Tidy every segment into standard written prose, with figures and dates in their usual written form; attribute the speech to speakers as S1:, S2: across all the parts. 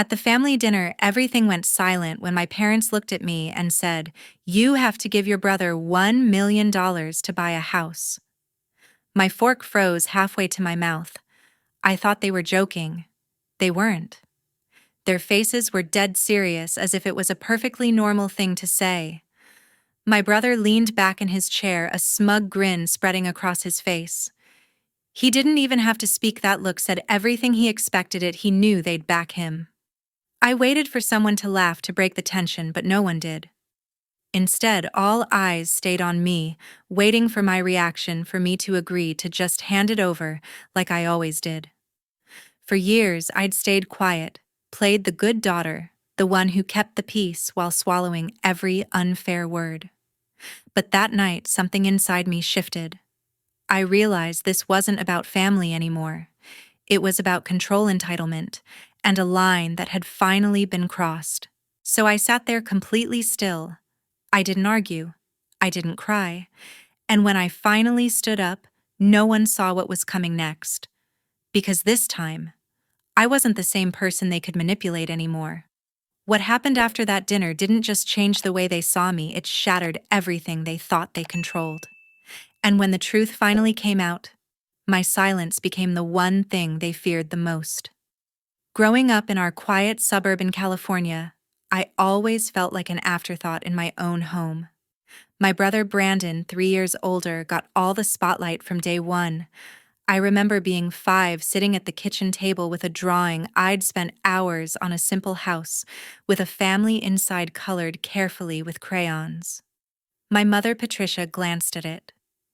S1: At the family dinner, everything went silent when my parents looked at me and said, "You have to give your brother $1 million to buy a house." My fork froze halfway to my mouth. I thought they were joking. They weren't. Their faces were dead serious, as if it was a perfectly normal thing to say. My brother leaned back in his chair, a smug grin spreading across his face. He didn't even have to speak. That look said everything. He expected it. He knew they'd back him. I waited for someone to laugh to break the tension, but no one did. Instead, all eyes stayed on me, waiting for my reaction, for me to agree to just hand it over like I always did. For years, I'd stayed quiet, played the good daughter, the one who kept the peace while swallowing every unfair word. But that night, something inside me shifted. I realized this wasn't about family anymore. It was about control, entitlement, and a line that had finally been crossed. So I sat there completely still. I didn't argue. I didn't cry. And when I finally stood up, no one saw what was coming next. Because this time, I wasn't the same person they could manipulate anymore. What happened after that dinner didn't just change the way they saw me, it shattered everything they thought they controlled. And when the truth finally came out, my silence became the one thing they feared the most. Growing up in our quiet suburb in California, I always felt like an afterthought in my own home. My brother Brandon, 3 years older, got all the spotlight from day one. I remember being 5, sitting at the kitchen table with a drawing I'd spent hours on, a simple house, with a family inside colored carefully with crayons. My mother, Patricia, glanced at it,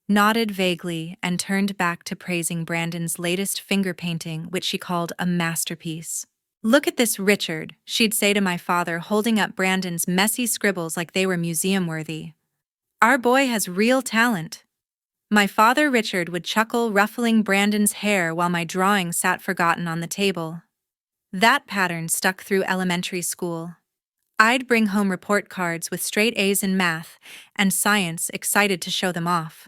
S1: nodded vaguely, and turned back to praising Brandon's latest finger painting, which she called a masterpiece. "Look at this, Richard," she'd say to my father, holding up Brandon's messy scribbles like they were museum-worthy. "Our boy has real talent." My father, Richard, would chuckle, ruffling Brandon's hair while my drawing sat forgotten on the table. That pattern stuck through elementary school. I'd bring home report cards with straight A's in math and science, excited to show them off.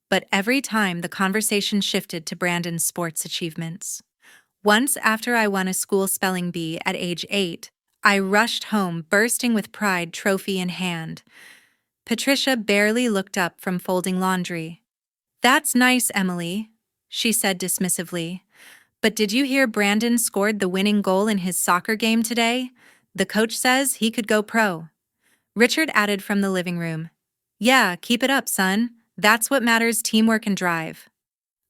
S1: But every time the conversation shifted to Brandon's sports achievements. Once, after I won a school spelling bee at age 8, I rushed home, bursting with pride, trophy in hand. Patricia barely looked up from folding laundry. "That's nice, Emily," she said dismissively. "But did you hear Brandon scored the winning goal in his soccer game today? The coach says he could go pro." Richard added from the living room, "Yeah, keep it up, son. That's what matters, teamwork and drive."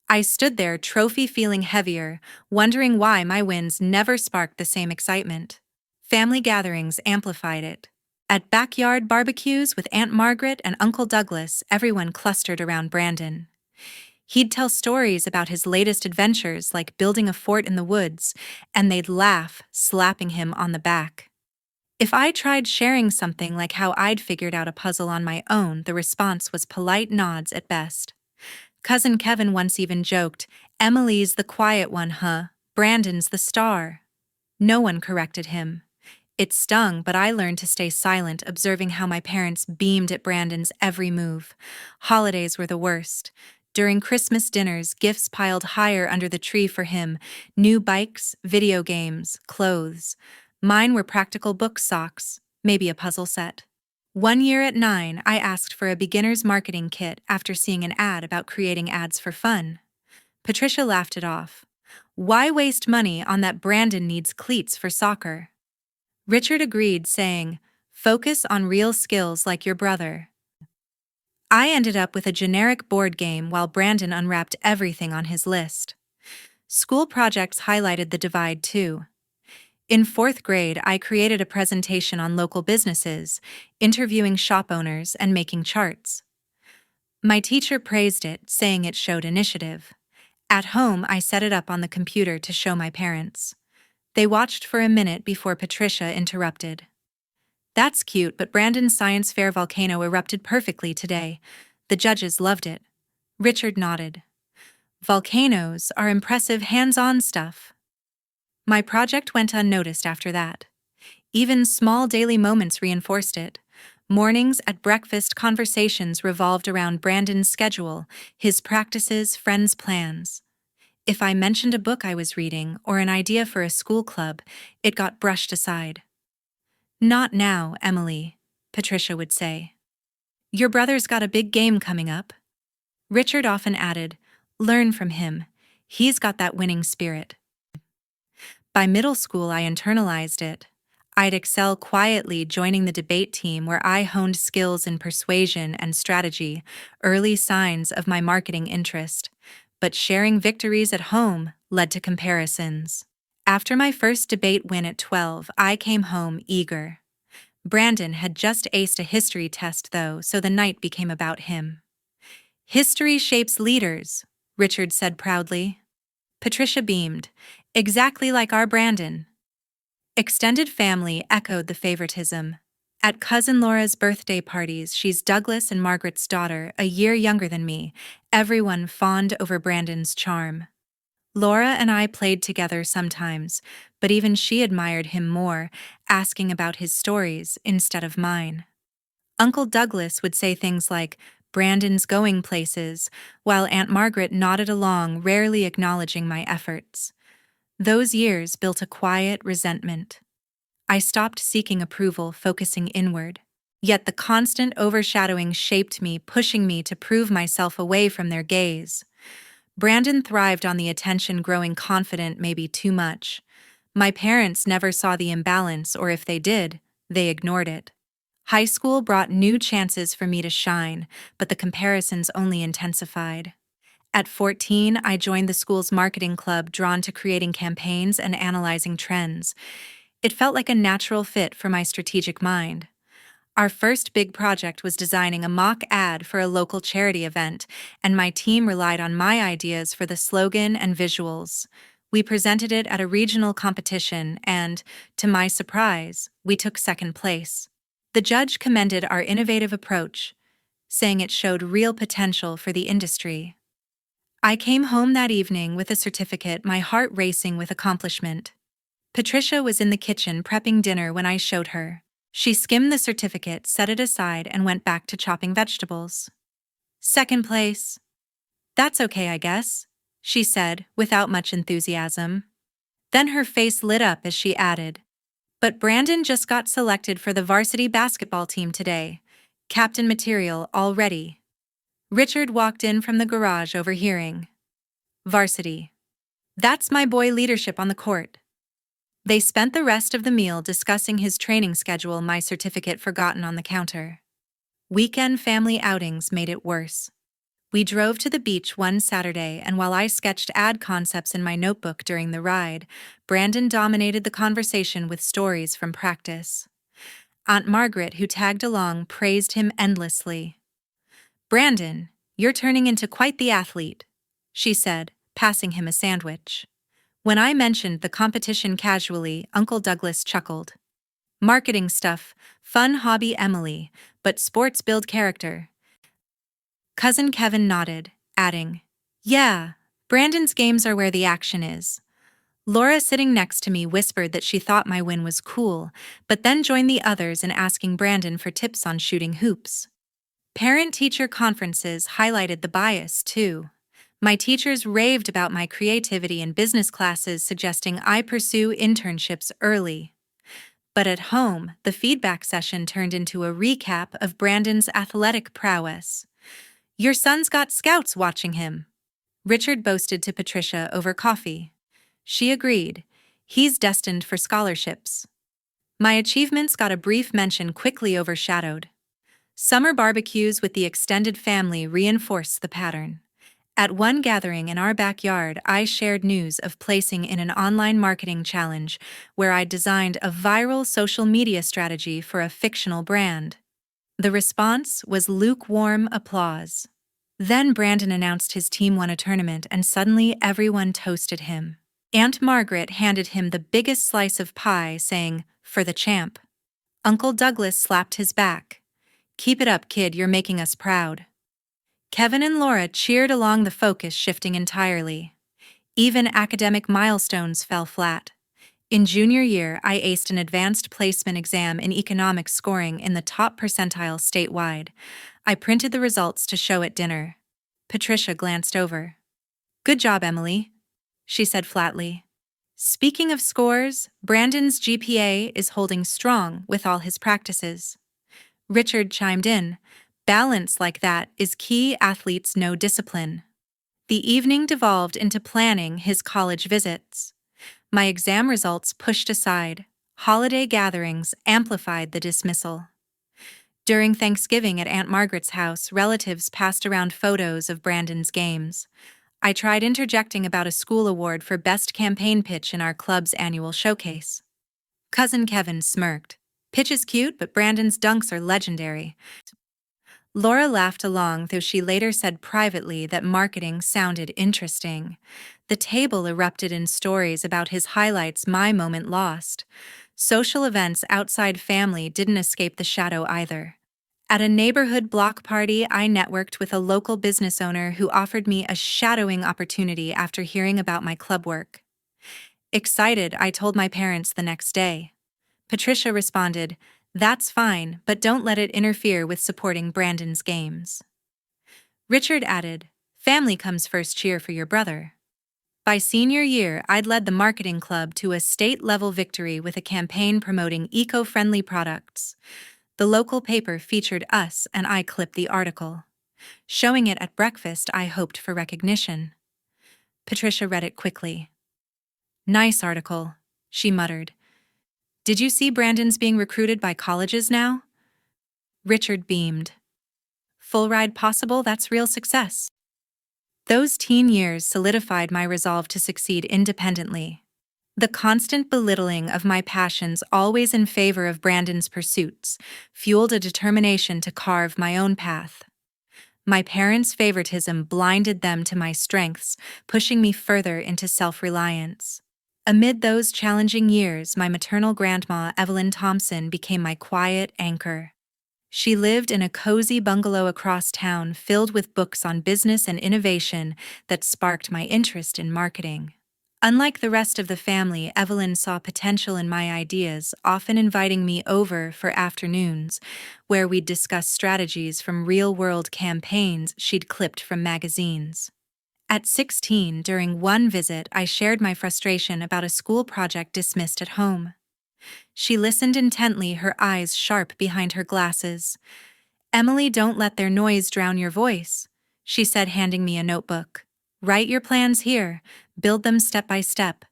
S1: I stood there, trophy feeling heavier, wondering why my wins never sparked the same excitement. Family gatherings amplified it. At backyard barbecues with Aunt Margaret and Uncle Douglas, everyone clustered around Brandon. He'd tell stories about his latest adventures, like building a fort in the woods, and they'd laugh, slapping him on the back. If I tried sharing something like how I'd figured out a puzzle on my own, the response was polite nods at best. Cousin Kevin once even joked, "Emily's the quiet one, huh? Brandon's the star." No one corrected him. It stung, but I learned to stay silent, observing how my parents beamed at Brandon's every move. Holidays were the worst. During Christmas dinners, gifts piled higher under the tree for him: new bikes, video games, clothes. Mine were practical book socks, maybe a puzzle set. One year at 9, I asked for a beginner's marketing kit after seeing an ad about creating ads for fun. Patricia laughed it off. "Why waste money on that? Brandon needs cleats for soccer." Richard agreed, saying, "Focus on real skills like your brother." I ended up with a generic board game while Brandon unwrapped everything on his list. School projects highlighted the divide too. In 4th grade, I created a presentation on local businesses, interviewing shop owners and making charts. My teacher praised it, saying it showed initiative. At home, I set it up on the computer to show my parents. They watched for a minute before Patricia interrupted. "That's cute, but Brandon's science fair volcano erupted perfectly today. The judges loved it." Richard nodded. "Volcanoes are impressive hands-on stuff." My project went unnoticed after that. Even small daily moments reinforced it. Mornings at breakfast, conversations revolved around Brandon's schedule, his practices, friends' plans. If I mentioned a book I was reading or an idea for a school club, it got brushed aside. "Not now, Emily," Patricia would say. "Your brother's got a big game coming up." Richard often added, "Learn from him. He's got that winning spirit." By middle school, I internalized it. I'd excel quietly, joining the debate team where I honed skills in persuasion and strategy, early signs of my marketing interest. But sharing victories at home led to comparisons. After my first debate win at 12, I came home eager. Brandon had just aced a history test, though, so the night became about him. "History shapes leaders," Richard said proudly. Patricia beamed. "Exactly like our Brandon." Extended family echoed the favoritism. At Cousin Laura's birthday parties, she's Douglas and Margaret's daughter, a year younger than me, everyone fawned over Brandon's charm. Laura and I played together sometimes, but even she admired him more, asking about his stories instead of mine. Uncle Douglas would say things like, "Brandon's going places," while Aunt Margaret nodded along, rarely acknowledging my efforts. Those years built a quiet resentment. I stopped seeking approval, focusing inward. Yet the constant overshadowing shaped me, pushing me to prove myself away from their gaze. Brandon thrived on the attention, growing confident, maybe too much. My parents never saw the imbalance, or if they did, they ignored it. High school brought new chances for me to shine, but the comparisons only intensified. At 14, I joined the school's marketing club, drawn to creating campaigns and analyzing trends. It felt like a natural fit for my strategic mind. Our first big project was designing a mock ad for a local charity event, and my team relied on my ideas for the slogan and visuals. We presented it at a regional competition, and, to my surprise, we took second place. The judge commended our innovative approach, saying it showed real potential for the industry. I came home that evening with a certificate, my heart racing with accomplishment. Patricia was in the kitchen prepping dinner when I showed her. She skimmed the certificate, set it aside, and went back to chopping vegetables. "Second place." "That's okay, I guess," she said, without much enthusiasm. Then her face lit up as she added, "But Brandon just got selected for the varsity basketball team today. Captain material already." Richard walked in from the garage, overhearing. "Varsity. That's my boy leadership on the court." They spent the rest of the meal discussing his training schedule, my certificate forgotten on the counter. Weekend family outings made it worse. We drove to the beach one Saturday, and while I sketched ad concepts in my notebook during the ride, Brandon dominated the conversation with stories from practice. Aunt Margaret, who tagged along, praised him endlessly. "Brandon, you're turning into quite the athlete," she said, passing him a sandwich. When I mentioned the competition casually, Uncle Douglas chuckled. "Marketing stuff, fun hobby, Emily, but sports build character." Cousin Kevin nodded, adding, "Yeah, Brandon's games are where the action is." Laura, sitting next to me, whispered that she thought my win was cool, but then joined the others in asking Brandon for tips on shooting hoops. Parent-teacher conferences highlighted the bias, too. My teachers raved about my creativity in business classes, suggesting I pursue internships early. But at home, the feedback session turned into a recap of Brandon's athletic prowess. "Your son's got scouts watching him," Richard boasted to Patricia over coffee. She agreed. "He's destined for scholarships." My achievements got a brief mention, quickly overshadowed. Summer barbecues with the extended family reinforced the pattern. At one gathering in our backyard, I shared news of placing in an online marketing challenge where I designed a viral social media strategy for a fictional brand. The response was lukewarm applause. Then Brandon announced his team won a tournament, and suddenly everyone toasted him. Aunt Margaret handed him the biggest slice of pie, saying, "For the champ." Uncle Douglas slapped his back. "Keep it up, kid, you're making us proud." Kevin and Laura cheered along, the focus shifting entirely. Even academic milestones fell flat. In junior year, I aced an advanced placement exam in economics, scoring in the top percentile statewide. I printed the results to show at dinner. Patricia glanced over. "Good job, Emily." she said flatly. Speaking of scores, Brandon's GPA is holding strong with all his practices. Richard chimed in. Balance like that is key. Athletes know discipline. The evening devolved into planning his college visits. My exam results pushed aside. Holiday gatherings amplified the dismissal. During Thanksgiving at Aunt Margaret's house, relatives passed around photos of Brandon's games. I tried interjecting about a school award for best campaign pitch in our club's annual showcase. Cousin Kevin smirked. Pitch is cute, but Brandon's dunks are legendary. Laura laughed along, though she later said privately that marketing sounded interesting. The table erupted in stories about his highlights. My moment lost. Social events outside family didn't escape the shadow either. At a neighborhood block party, I networked with a local business owner who offered me a shadowing opportunity after hearing about my club work. Excited, I told my parents the next day. Patricia responded, "That's fine, but don't let it interfere with supporting Brandon's games." Richard added, "Family comes first, cheer for your brother." By senior year, I'd led the marketing club to a state-level victory with a campaign promoting eco-friendly products. The local paper featured us, and I clipped the article. Showing it at breakfast, I hoped for recognition. Patricia read it quickly. "Nice article," she muttered. "Did you see Brandon's being recruited by colleges now?" Richard beamed. "Full ride possible, that's real success." Those teen years solidified my resolve to succeed independently. The constant belittling of my passions, always in favor of Brandon's pursuits, fueled a determination to carve my own path. My parents' favoritism blinded them to my strengths, pushing me further into self-reliance. Amid those challenging years, my maternal grandma, Evelyn Thompson, became my quiet anchor. She lived in a cozy bungalow across town filled with books on business and innovation that sparked my interest in marketing. Unlike the rest of the family, Evelyn saw potential in my ideas, often inviting me over for afternoons, where we'd discuss strategies from real-world campaigns she'd clipped from magazines. At 16, during one visit, I shared my frustration about a school project dismissed at home. She listened intently, her eyes sharp behind her glasses. "Emily, don't let their noise drown your voice," she said, handing me a notebook. "Write your plans here, build them step by step."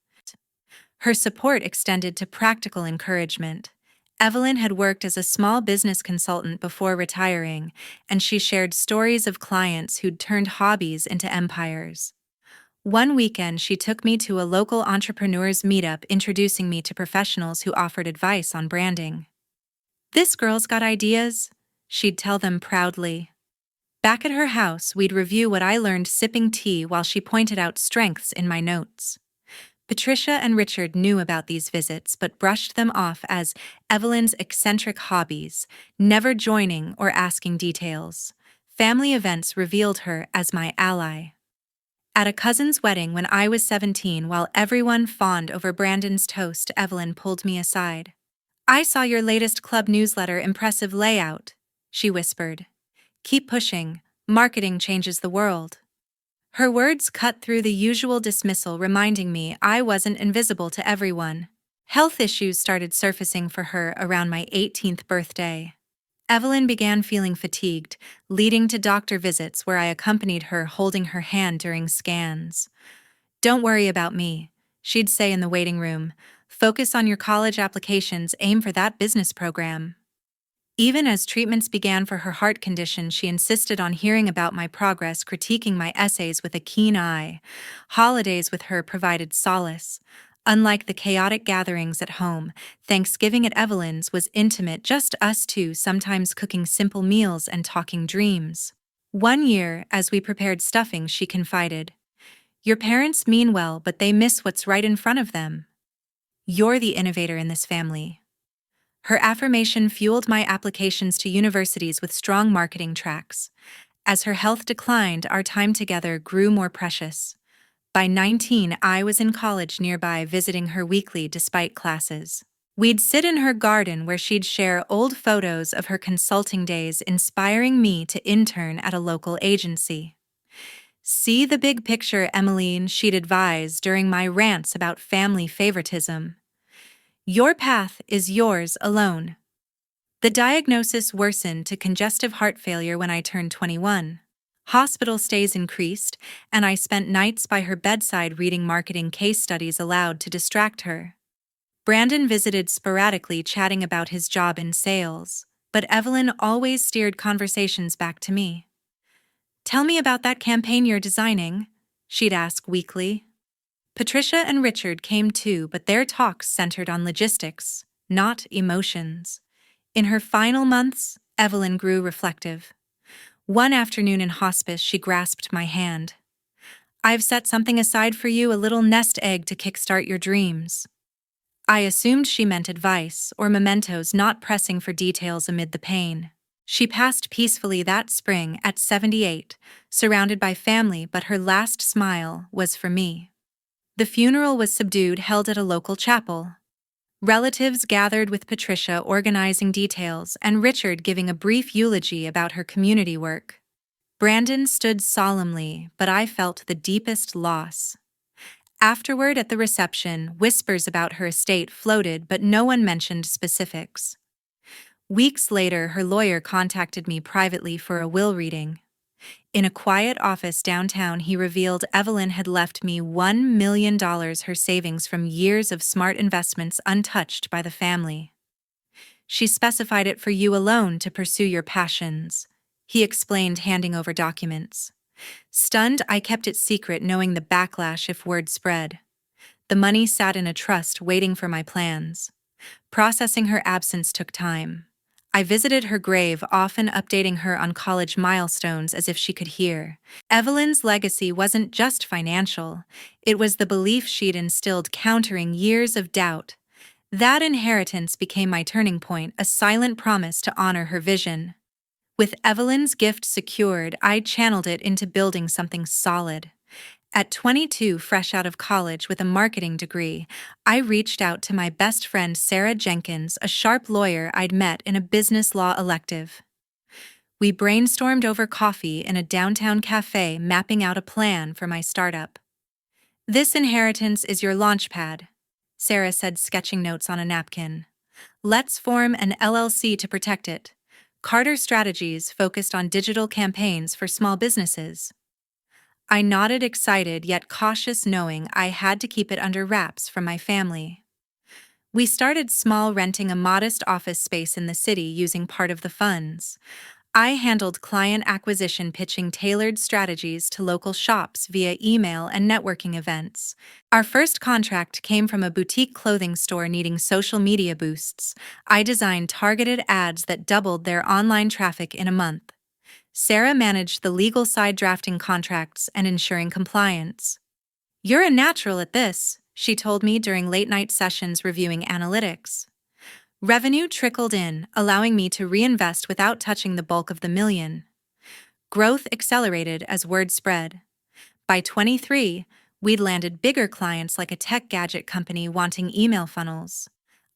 S1: Her support extended to practical encouragement. Evelyn had worked as a small business consultant before retiring, and she shared stories of clients who'd turned hobbies into empires. One weekend, she took me to a local entrepreneurs meetup, introducing me to professionals who offered advice on branding. "This girl's got ideas," she'd tell them proudly. Back at her house, we'd review what I learned sipping tea while she pointed out strengths in my notes. Patricia and Richard knew about these visits but brushed them off as Evelyn's eccentric hobbies, never joining or asking details. Family events revealed her as my ally. At a cousin's wedding when I was 17, while everyone fawned over Brandon's toast, Evelyn pulled me aside. "I saw your latest club newsletter, impressive layout," she whispered. "Keep pushing, marketing changes the world." Her words cut through the usual dismissal, reminding me I wasn't invisible to everyone. Health issues started surfacing for her around my 18th birthday. Evelyn began feeling fatigued, leading to doctor visits where I accompanied her, holding her hand during scans. "Don't worry about me," she'd say in the waiting room. "Focus on your college applications, aim for that business program." Even as treatments began for her heart condition, she insisted on hearing about my progress, critiquing my essays with a keen eye. Holidays with her provided solace. Unlike the chaotic gatherings at home, Thanksgiving at Evelyn's was intimate, just us two, sometimes cooking simple meals and talking dreams. One year, as we prepared stuffing, she confided, "Your parents mean well, but they miss what's right in front of them. You're the innovator in this family." Her affirmation fueled my applications to universities with strong marketing tracks. As her health declined, our time together grew more precious. By 19, I was in college nearby, visiting her weekly despite classes. We'd sit in her garden where she'd share old photos of her consulting days, inspiring me to intern at a local agency. See the big picture, Emeline, she'd advise during my rants about family favoritism. Your path is yours alone. The diagnosis worsened to congestive heart failure when I turned 21. Hospital stays increased, and I spent nights by her bedside reading marketing case studies aloud to distract her. Brandon visited sporadically, chatting about his job in sales, but Evelyn always steered conversations back to me. Tell me about that campaign you're designing, she'd ask weakly. Patricia and Richard came too, but their talks centered on logistics, not emotions. In her final months, Evelyn grew reflective. One afternoon in hospice, she grasped my hand. I've set something aside for you, a little nest egg to kickstart your dreams. I assumed she meant advice or mementos, not pressing for details amid the pain. She passed peacefully that spring at 78, surrounded by family, but her last smile was for me. The funeral was subdued, held at a local chapel. Relatives gathered with Patricia organizing details and Richard giving a brief eulogy about her community work. Brandon stood solemnly, but I felt the deepest loss. Afterward, at the reception, whispers about her estate floated, but no one mentioned specifics. Weeks later, her lawyer contacted me privately for a will reading. In a quiet office downtown, he revealed Evelyn had left me $1 million, her savings from years of smart investments untouched by the family. She specified it for you alone to pursue your passions, he explained, handing over documents. Stunned, I kept it secret, knowing the backlash if word spread. The money sat in a trust waiting for my plans. Processing her absence took time. I visited her grave, often updating her on college milestones as if she could hear. Evelyn's legacy wasn't just financial. It was the belief she'd instilled, countering years of doubt. That inheritance became my turning point, a silent promise to honor her vision. With Evelyn's gift secured, I channeled it into building something solid. At 22, fresh out of college with a marketing degree, I reached out to my best friend Sarah Jenkins, a sharp lawyer I'd met in a business law elective. We brainstormed over coffee in a downtown cafe, mapping out a plan for my startup. This inheritance is your launchpad, Sarah said, sketching notes on a napkin. Let's form an LLC to protect it. Carter Strategies, focused on digital campaigns for small businesses. I nodded, excited yet cautious, knowing I had to keep it under wraps from my family. We started small, renting a modest office space in the city using part of the funds. I handled client acquisition, pitching tailored strategies to local shops via email and networking events. Our first contract came from a boutique clothing store needing social media boosts. I designed targeted ads that doubled their online traffic in a month. Sarah managed the legal side, drafting contracts and ensuring compliance. You're a natural at this, she told me during late-night sessions reviewing analytics. Revenue trickled in, allowing me to reinvest without touching the bulk of the million. Growth accelerated as word spread. By 23, we'd landed bigger clients like a tech gadget company wanting email funnels.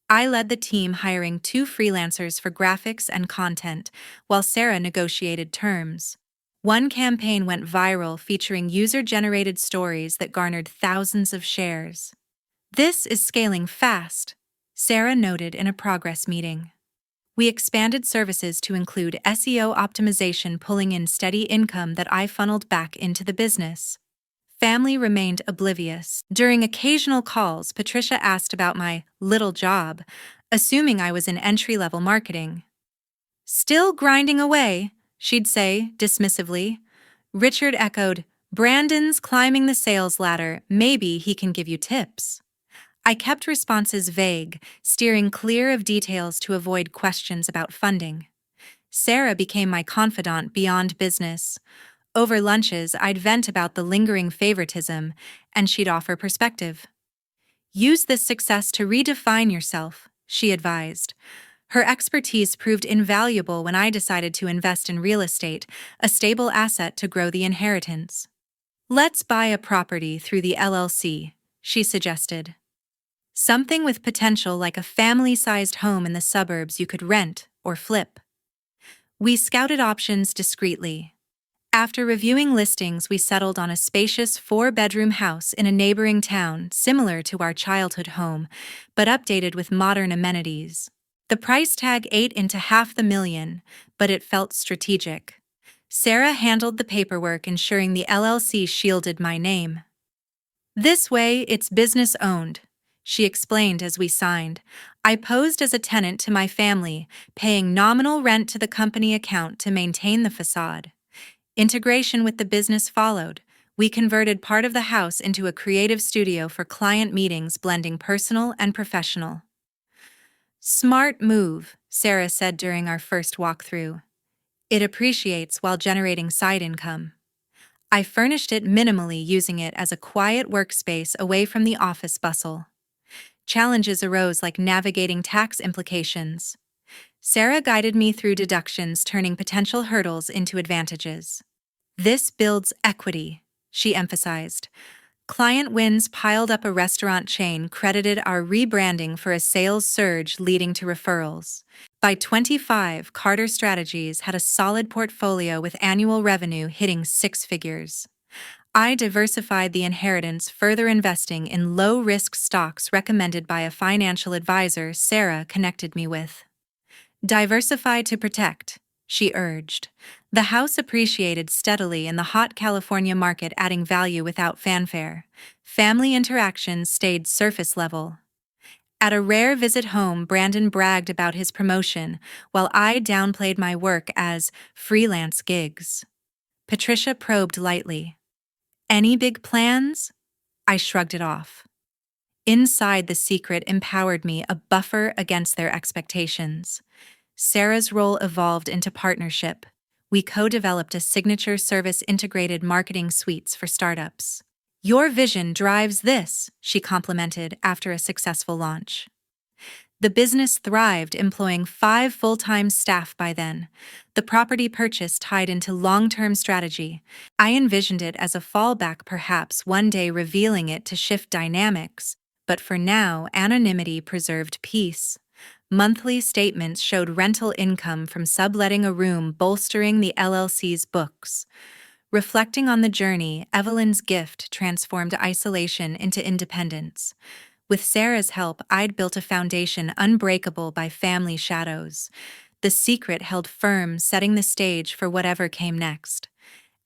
S1: I led the team, hiring 2 freelancers for graphics and content, while Sarah negotiated terms. One campaign went viral, featuring user-generated stories that garnered thousands of shares. This is scaling fast, Sarah noted in a progress meeting. We expanded services to include SEO optimization, pulling in steady income that I funneled back into the business. Family remained oblivious. During occasional calls, Patricia asked about my little job, assuming I was in entry-level marketing. Still grinding away, she'd say dismissively. Richard echoed, Brandon's climbing the sales ladder, maybe he can give you tips. I kept responses vague, steering clear of details to avoid questions about funding. Sarah became my confidant beyond business. Over lunches, I'd vent about the lingering favoritism, and she'd offer perspective. Use this success to redefine yourself, she advised. Her expertise proved invaluable when I decided to invest in real estate, a stable asset to grow the inheritance. Let's buy a property through the LLC, she suggested. Something with potential, like a family-sized home in the suburbs you could rent or flip. We scouted options discreetly. After reviewing listings, we settled on a spacious four-bedroom house in a neighboring town, similar to our childhood home, but updated with modern amenities. The price tag ate into $500,000, but it felt strategic. Sarah handled the paperwork, ensuring the LLC shielded my name. This way, it's business owned, she explained as we signed. I posed as a tenant to my family, paying nominal rent to the company account to maintain the facade. Integration with the business followed. We converted part of the house into a creative studio for client meetings, blending personal and professional. Smart move, Sarah said during our first walkthrough. It appreciates while generating side income. I furnished it minimally, using it as a quiet workspace away from the office bustle. Challenges arose, like navigating tax implications. Sarah guided me through deductions, turning potential hurdles into advantages. This builds equity, she emphasized. Client wins piled up. A restaurant chain credited our rebranding for a sales surge, leading to referrals. By 25, Carter Strategies had a solid portfolio with annual revenue hitting six figures. I diversified the inheritance, further investing in low-risk stocks recommended by a financial advisor Sarah connected me with. Diversify to protect, she urged. The house appreciated steadily in the hot California market, adding value without fanfare. Family interactions stayed surface level. At a rare visit home, Brandon bragged about his promotion, while I downplayed my work as freelance gigs. Patricia probed lightly. Any big plans? I shrugged it off. Inside, the secret empowered me, a buffer against their expectations. Sarah's role evolved into partnership. We co-developed a signature service, integrated marketing suites for startups. Your vision drives this, she complimented after a successful launch. The business thrived, employing 5 full-time staff by then. The property purchase tied into long-term strategy. I envisioned it as a fallback, perhaps one day revealing it to shift dynamics, but for now, anonymity preserved peace. Monthly statements showed rental income from subletting a room, bolstering the LLC's books. Reflecting on the journey, Evelyn's gift transformed isolation into independence. With Sarah's help, I'd built a foundation unbreakable by family shadows. The secret held firm, setting the stage for whatever came next.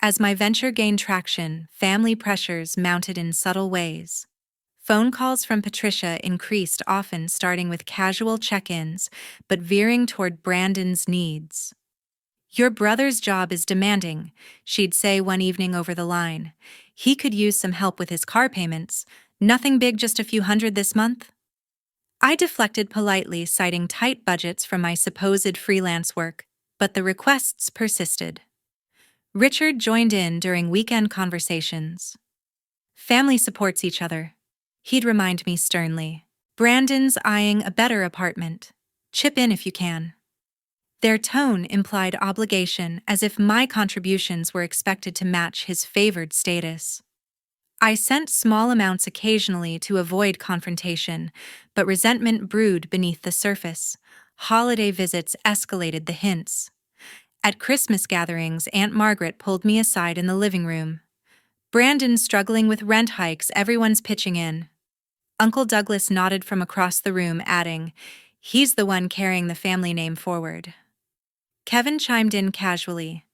S1: As my venture gained traction, family pressures mounted in subtle ways. Phone calls from Patricia increased, often starting with casual check-ins, but veering toward Brandon's needs. Your brother's job is demanding, she'd say one evening over the line. He could use some help with his car payments. Nothing big, just a few hundred this month? I deflected politely, citing tight budgets from my supposed freelance work, but the requests persisted. Richard joined in during weekend conversations. Family supports each other, he'd remind me sternly. Brandon's eyeing a better apartment. Chip in if you can. Their tone implied obligation, as if my contributions were expected to match his favored status. I sent small amounts occasionally to avoid confrontation, but resentment brewed beneath the surface. Holiday visits escalated the hints. At Christmas gatherings, Aunt Margaret pulled me aside in the living room. Brandon's struggling with rent hikes, everyone's pitching in. Uncle Douglas nodded from across the room, adding, he's the one carrying the family name forward. Kevin chimed in casually.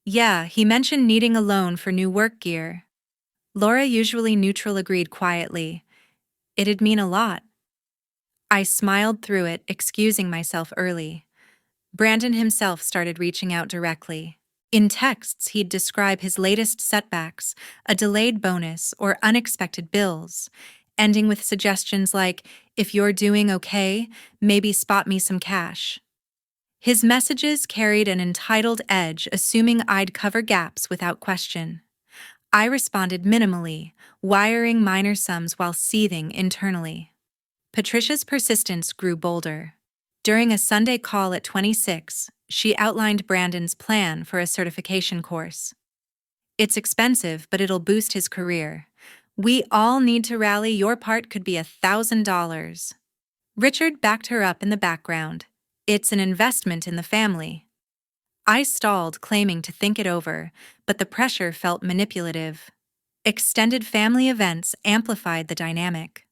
S1: Yeah, he mentioned needing a loan for new work gear. Laura, usually neutral, agreed quietly. It'd mean a lot. I smiled through it, excusing myself early. Brandon himself started reaching out directly. In texts, he'd describe his latest setbacks, a delayed bonus, or unexpected bills, ending with suggestions like, if you're doing okay, maybe spot me some cash. His messages carried an entitled edge, assuming I'd cover gaps without question. I responded minimally, wiring minor sums while seething internally. Patricia's persistence grew bolder. During a Sunday call at 26, she outlined Brandon's plan for a certification course. It's expensive, but it'll boost his career. We all need to rally. Your part could be $1,000. Richard backed her up in the background. It's an investment in the family. I stalled, claiming to think it over, but the pressure felt manipulative. Extended family events amplified the dynamic.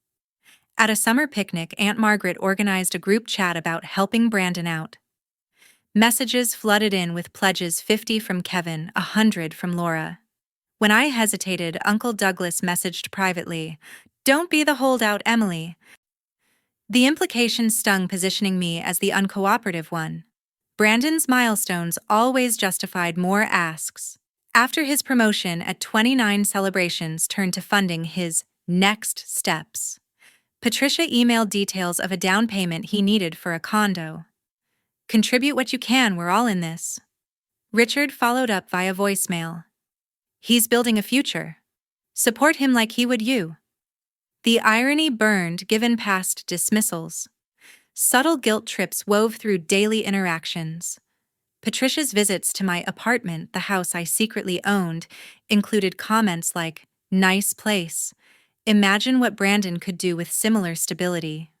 S1: At a summer picnic, Aunt Margaret organized a group chat about helping Brandon out. Messages flooded in with pledges: 50 from Kevin, 100 from Laura. When I hesitated, Uncle Douglas messaged privately, "Don't be the holdout, Emily." The implication stung, positioning me as the uncooperative one. Brandon's milestones always justified more asks. After his promotion at 29, celebrations turned to funding his next steps. Patricia emailed details of a down payment he needed for a condo. "Contribute what you can, we're all in this." Richard followed up via voicemail. "He's building a future. Support him like he would you." The irony burned given past dismissals. Subtle guilt trips wove through daily interactions. Patricia's visits to my apartment, the house I secretly owned, included comments like, "Nice place. Imagine what Brandon could do with similar stability."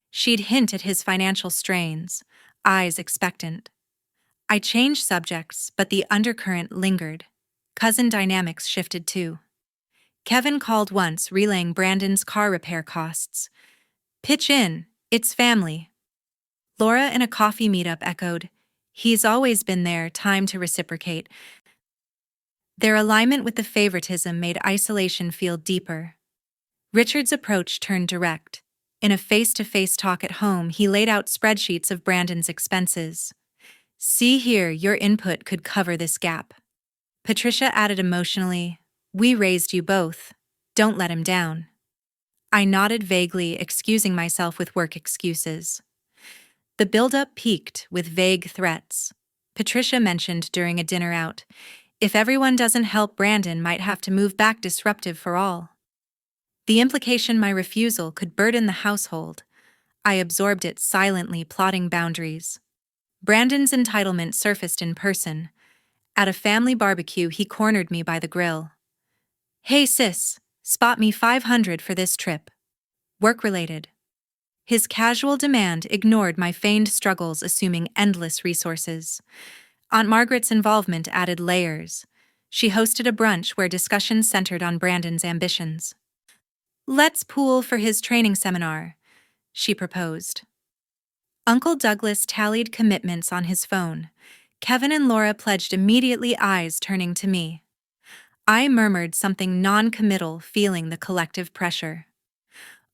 S1: She'd hint at his financial strains, eyes expectant. I changed subjects, but the undercurrent lingered. Cousin dynamics shifted too. Kevin called once, relaying Brandon's car repair costs. "Pitch in, it's family." Laura, in a coffee meetup, echoed, "He's always been there, time to reciprocate." Their alignment with the favoritism made isolation feel deeper. Richard's approach turned direct. In a face-to-face talk at home, he laid out spreadsheets of Brandon's expenses. "See here, your input could cover this gap." Patricia added emotionally, "We raised you both. Don't let him down." I nodded vaguely, excusing myself with work excuses. The buildup peaked with vague threats. Patricia mentioned during a dinner out, "If everyone doesn't help, Brandon might have to move back, disruptive for all." The implication my refusal could burden the household. I absorbed it silently, plotting boundaries. Brandon's entitlement surfaced in person. At a family barbecue, he cornered me by the grill. "Hey sis, spot me 500 for this trip." Work-related. His casual demand ignored my feigned struggles, assuming endless resources. Aunt Margaret's involvement added layers. She hosted a brunch where discussions centered on Brandon's ambitions. "Let's pool for his training seminar," she proposed. Uncle Douglas tallied commitments on his phone. Kevin and Laura pledged immediately, eyes turning to me. I murmured something non-committal, feeling the collective pressure.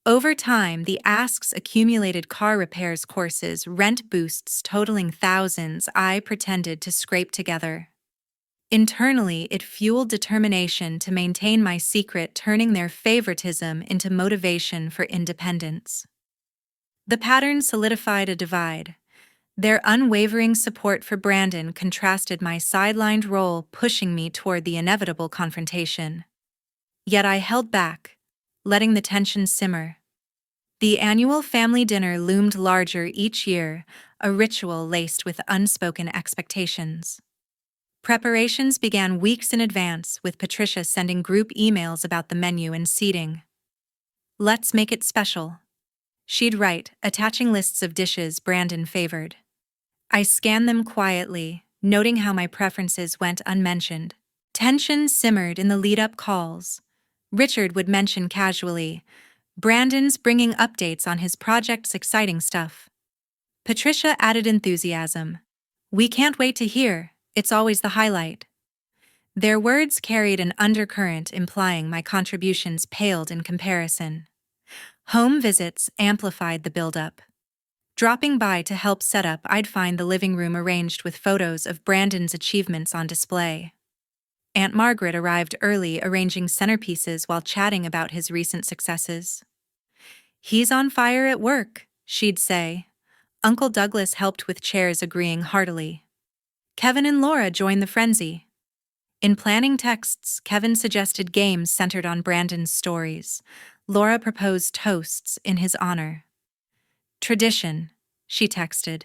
S1: Over time, the asks accumulated: car repairs, courses, rent boosts totaling thousands I pretended to scrape together. Internally, it fueled determination to maintain my secret, turning their favoritism into motivation for independence. The pattern solidified a divide. Their unwavering support for Brandon contrasted my sidelined role, pushing me toward the inevitable confrontation. Yet I held back, letting the tension simmer. The annual family dinner loomed larger each year, a ritual laced with unspoken expectations. Preparations began weeks in advance, with Patricia sending group emails about the menu and seating. "Let's make it special," she'd write, attaching lists of dishes Brandon favored. I scanned them quietly, noting how my preferences went unmentioned. Tension simmered in the lead-up calls. Richard would mention casually, "Brandon's bringing updates on his project's exciting stuff." Patricia added enthusiasm, "We can't wait to hear, it's always the highlight." Their words carried an undercurrent, implying my contributions paled in comparison. Home visits amplified the buildup. Dropping by to help set up, I'd find the living room arranged with photos of Brandon's achievements on display. Aunt Margaret arrived early, arranging centerpieces while chatting about his recent successes. "He's on fire at work," she'd say. Uncle Douglas helped with chairs, agreeing heartily. Kevin and Laura joined the frenzy. In planning texts, Kevin suggested games centered on Brandon's stories. Laura proposed toasts in his honor. "Tradition," she texted.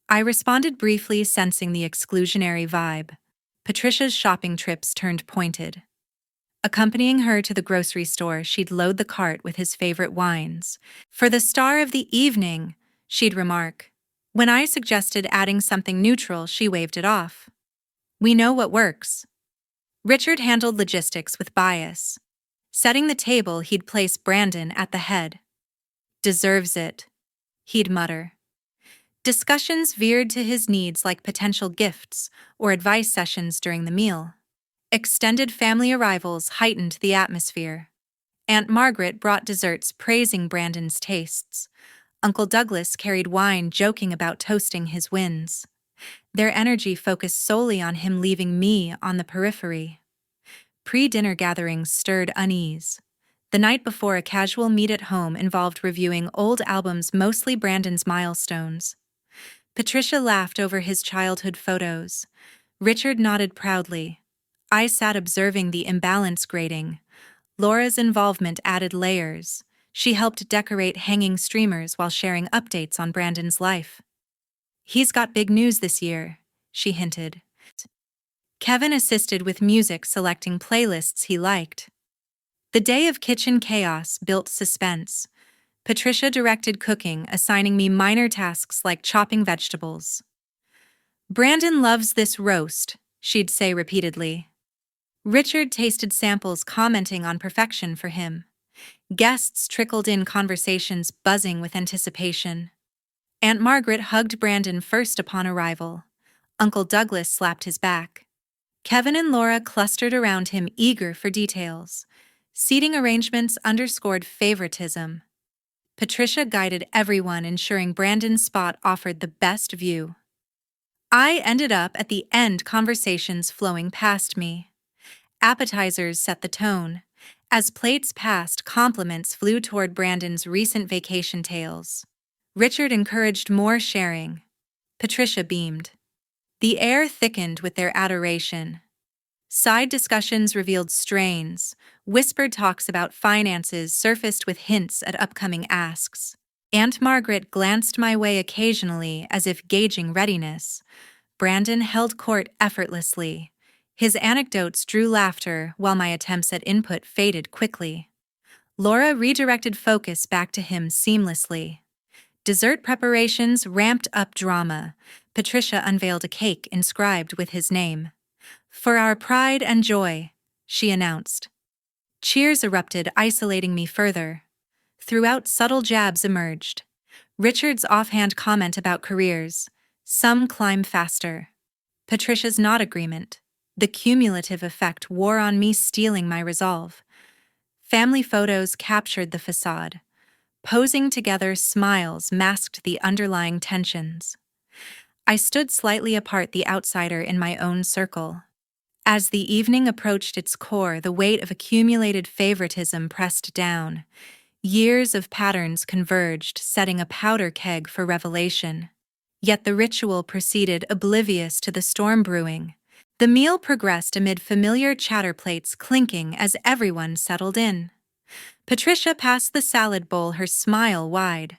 S1: I responded briefly, sensing the exclusionary vibe. Patricia's shopping trips turned pointed. Accompanying her to the grocery store, she'd load the cart with his favorite wines. "For the star of the evening," she'd remark. When I suggested adding something neutral, she waved it off. We know what works. Richard handled logistics with bias. Setting the table, he'd place Brandon at the head. Deserves it, he'd mutter. Discussions veered to his needs like potential gifts or advice sessions during the meal. Extended family arrivals heightened the atmosphere. Aunt Margaret brought desserts praising Brandon's tastes. Uncle Douglas carried wine joking about toasting his wins. Their energy focused solely on him, leaving me on the periphery. Pre-dinner gatherings stirred unease. The night before, a casual meet at home involved reviewing old albums, mostly Brandon's milestones. Patricia laughed over his childhood photos. Richard nodded proudly. I sat observing the imbalance grading. Laura's involvement added layers. She helped decorate hanging streamers while sharing updates on Brandon's life. He's got big news this year, she hinted. Kevin assisted with music, selecting playlists he liked. The day of kitchen chaos built suspense. Patricia directed cooking, assigning me minor tasks like chopping vegetables. Brandon loves this roast, she'd say repeatedly. Richard tasted samples, commenting on perfection for him. Guests trickled in, conversations buzzing with anticipation. Aunt Margaret hugged Brandon first upon arrival. Uncle Douglas slapped his back. Kevin and Laura clustered around him, eager for details. Seating arrangements underscored favoritism. Patricia guided everyone, ensuring Brandon's spot offered the best view. I ended up at the end, conversations flowing past me. Appetizers set the tone. As plates passed, compliments flew toward Brandon's recent vacation tales. Richard encouraged more sharing. Patricia beamed. The air thickened with their adoration. Side discussions revealed strains. Whispered talks about finances surfaced with hints at upcoming asks. Aunt Margaret glanced my way occasionally, as if gauging readiness. Brandon held court effortlessly. His anecdotes drew laughter, while my attempts at input faded quickly. Laura redirected focus back to him seamlessly. Dessert preparations ramped up drama. Patricia unveiled a cake inscribed with his name. For our pride and joy, she announced. Cheers erupted, isolating me further. Throughout, subtle jabs emerged. Richard's offhand comment about careers. Some climb faster. Patricia's nod agreement. The cumulative effect wore on me, stealing my resolve. Family photos captured the facade. Posing together, smiles masked the underlying tensions. I stood slightly apart, the outsider in my own circle. As the evening approached its core, the weight of accumulated favoritism pressed down. Years of patterns converged, setting a powder keg for revelation. Yet the ritual proceeded, oblivious to the storm brewing. The meal progressed amid familiar chatter, plates clinking as everyone settled in. Patricia passed the salad bowl, her smile wide.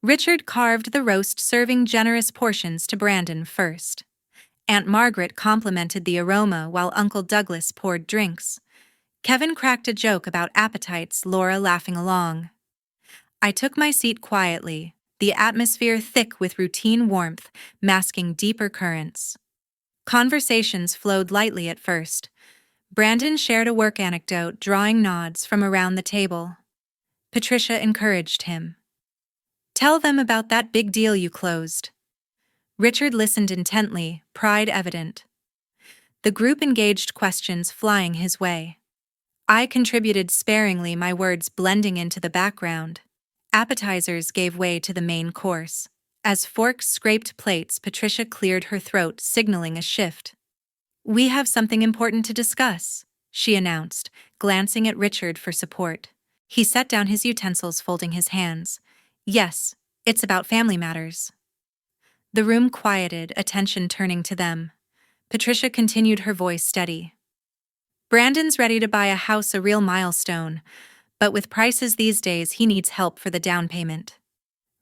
S1: Richard carved the roast, serving generous portions to Brandon first. Aunt Margaret complimented the aroma while Uncle Douglas poured drinks. Kevin cracked a joke about appetites, Laura laughing along. I took my seat quietly, the atmosphere thick with routine warmth, masking deeper currents. Conversations flowed lightly at first. Brandon shared a work anecdote, drawing nods from around the table. Patricia encouraged him. Tell them about that big deal you closed. Richard listened intently, pride evident. The group engaged, questions flying his way. I contributed sparingly, my words blending into the background. Appetizers gave way to the main course. As forks scraped plates, Patricia cleared her throat, signaling a shift. We have something important to discuss, she announced, glancing at Richard for support. He set down his utensils, folding his hands. Yes, it's about family matters. The room quieted, attention turning to them. Patricia continued, her voice steady. Brandon's ready to buy a house, a real milestone, but with prices these days, he needs help for the down payment.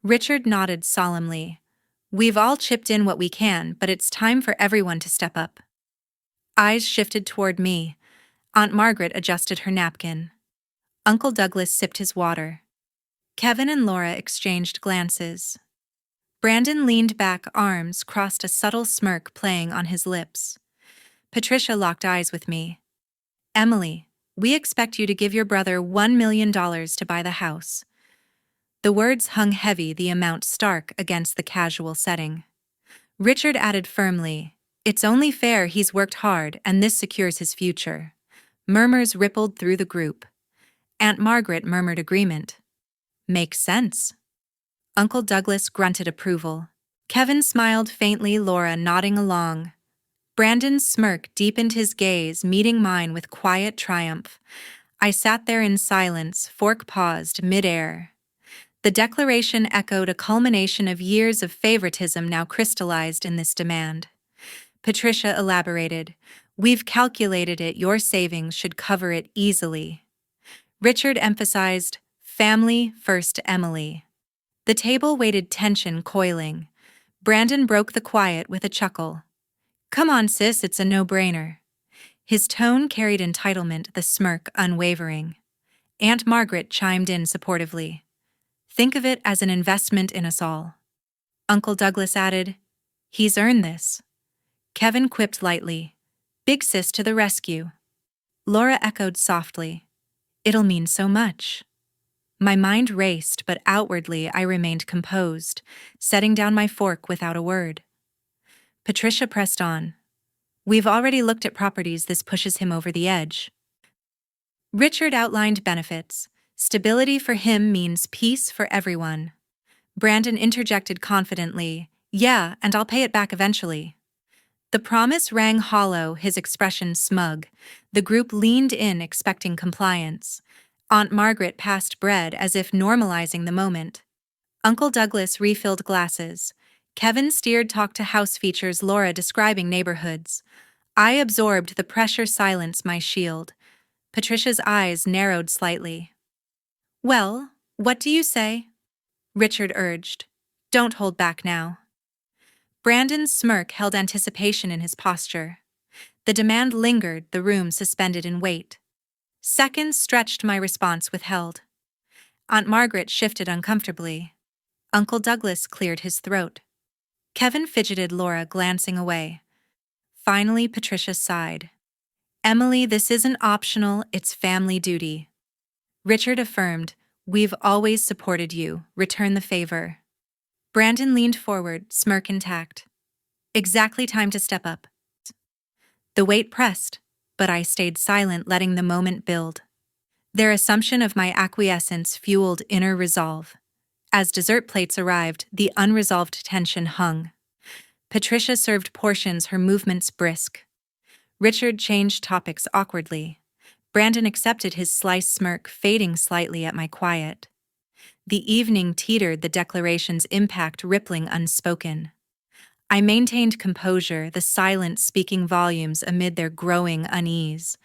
S1: Richard nodded solemnly. We've all chipped in what we can, but it's time for everyone to step up. Eyes shifted toward me. Aunt Margaret adjusted her napkin. Uncle Douglas sipped his water. Kevin and Laura exchanged glances. Brandon leaned back, arms crossed, a subtle smirk playing on his lips. Patricia locked eyes with me. Emily, we expect you to give your brother $1 million to buy the house. The words hung heavy, the amount stark against the casual setting. Richard added firmly, "It's only fair, he's worked hard and this secures his future." Murmurs rippled through the group. Aunt Margaret murmured agreement. "Makes sense." Uncle Douglas grunted approval. Kevin smiled faintly, Laura nodding along. Brandon's smirk deepened, his gaze meeting mine with quiet triumph. I sat there in silence, fork paused midair. The declaration echoed, a culmination of years of favoritism now crystallized in this demand. Patricia elaborated, "We've calculated it, your savings should cover it easily." Richard emphasized, "Family first, Emily." The table waited, tension coiling. Brandon broke the quiet with a chuckle. "Come on, sis, it's a no-brainer." His tone carried entitlement, the smirk unwavering. Aunt Margaret chimed in supportively. "Think of it as an investment in us all." Uncle Douglas added, "He's earned this." Kevin quipped lightly, "Big sis to the rescue." Laura echoed softly, "It'll mean so much." My mind raced, but outwardly I remained composed, setting down my fork without a word. Patricia pressed on, "We've already looked at properties, this pushes him over the edge." Richard outlined benefits. Stability for him means peace for everyone. Brandon interjected confidently, "Yeah, and I'll pay it back eventually." The promise rang hollow, his expression smug. The group leaned in, expecting compliance. Aunt Margaret passed bread as if normalizing the moment. Uncle Douglas refilled glasses. Kevin steered talk to house features, Laura describing neighborhoods. I absorbed the pressure, silence my shield. Patricia's eyes narrowed slightly. "Well, what do you say?" Richard urged. "Don't hold back now." Brandon's smirk held anticipation in his posture. The demand lingered, the room suspended in wait. Seconds stretched, my response withheld. Aunt Margaret shifted uncomfortably. Uncle Douglas cleared his throat. Kevin fidgeted, Laura glancing away. Finally, Patricia sighed. "Emily, this isn't optional, it's family duty." Richard affirmed, "We've always supported you, return the favor." Brandon leaned forward, smirk intact. "Exactly time to step up." The weight pressed, but I stayed silent, letting the moment build. Their assumption of my acquiescence fueled inner resolve. As dessert plates arrived, the unresolved tension hung. Patricia served portions, her movements brisk. Richard changed topics awkwardly. Brandon accepted his slice, smirk fading slightly at my quiet. The evening teetered, the declaration's impact rippling unspoken. I maintained composure, the silence speaking volumes amid their growing unease.